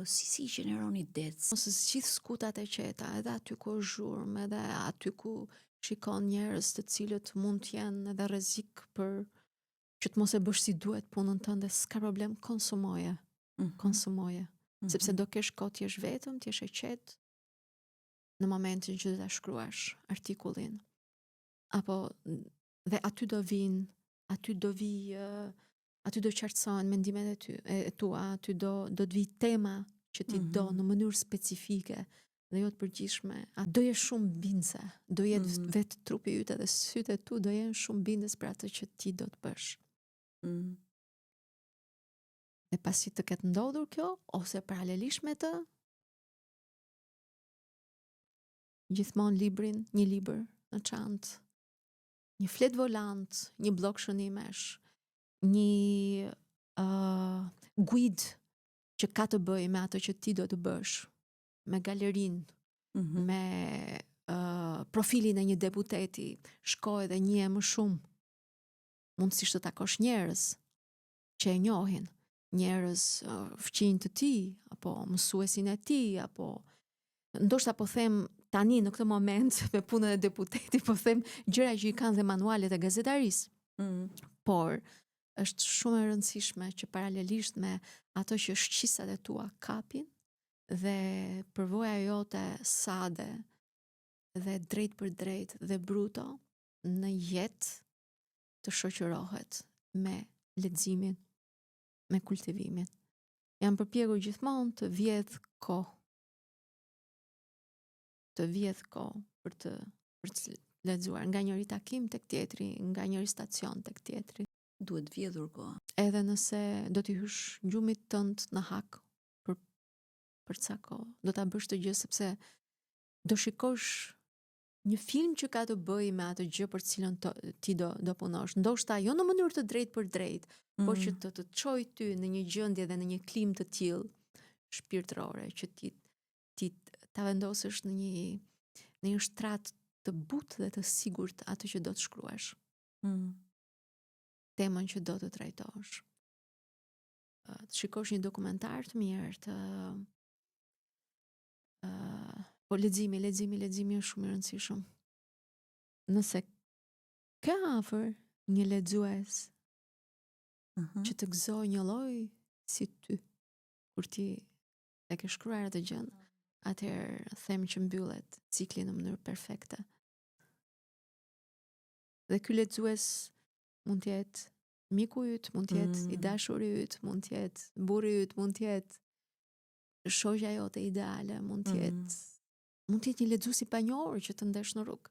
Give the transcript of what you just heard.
si gjeneron i detës. Ose gjithë skutat e qeta, edhe aty ku është zhurmë, edhe aty ku shikon njerëz të cilët mund të jenë edhe rrezik për që të mos e bësh si duhet punën tënde, s'ka problem, konsumoje. Konsumoje. Sepse do kesh kohë të jesh vetëm, të jesh e qetë në momentin që do ta shkruash artikullin. Apo dhe aty do vinë, aty do qartësohen mendimet e tua, aty do të vi tema që ti do në mënyrë specifike dhe jo të përgjithshme. Do jesh shumë bindse, do jetë vetë trupi yt edhe sytë e tu do jenë shumë bindes për atë që ti do të bësh. Dhe pasi të ketë ndodhur kjo, ose paralelisht me të, gjithmonë një libër në çantë, një flet volant, një blok shënimesh, një guid që ka të bëjë me atë që ti do të bësh, me galerinë, me profilin e një deputeti, shkoj dhe një më shumë. Mundësisht të takosh njerëz që e njohin, njerëz fëqinj të ti, apo mësuesin e ti, apo ndoshta po them tani në këtë moment me punën e deputetit, po them gjëra që i kanë dhe manualet e gazetarisë. Por është shumë e rëndësishme që paralelisht me ato që shqisat e tua kapin dhe përvoja jote sade dhe drejt për drejt dhe bruto në jetë të shoqërohet me leximin, me kultivimin. Jam përpjekur gjithmonë të vjedh kohë për të lexuar nga njëri takim tek tjetri, nga njëri stacion tek tjetri. Duhet vjedhur koha. Edhe nëse do t'i hysh gjumit tënd në hak për ca kohë, do ta bësh të gjë sepse do shikosh një film që ka të bëjë me atë gjë për cilën ti do punosh. Ndoshta jo në mënyrë të drejtë për drejtë, por që të çojë ty në një gjendje dhe në një klim të tillë shpirtërore që ti ta vendosësh në një shtrat të butë dhe të sigurt atë që do të shkruash. Temën që do të trajtosh. Të shikosh një dokumentar të mirë, po leximi është shumë i rëndësishëm. Nëse ka afër një lexues që të gëzoj një lloj si ty, kur ti e ke shkruar atë gjën, atëherë them që mbyllet cikli në mënyrë perfekte. Dhe ky lexues mund të jetë miku yt, mund të jetë i dashuri yt, mund të jetë burri yt, mund të jetë shoqja jote ideale, mund të jetë një lexues i panjohur që të ndesh në rrugë.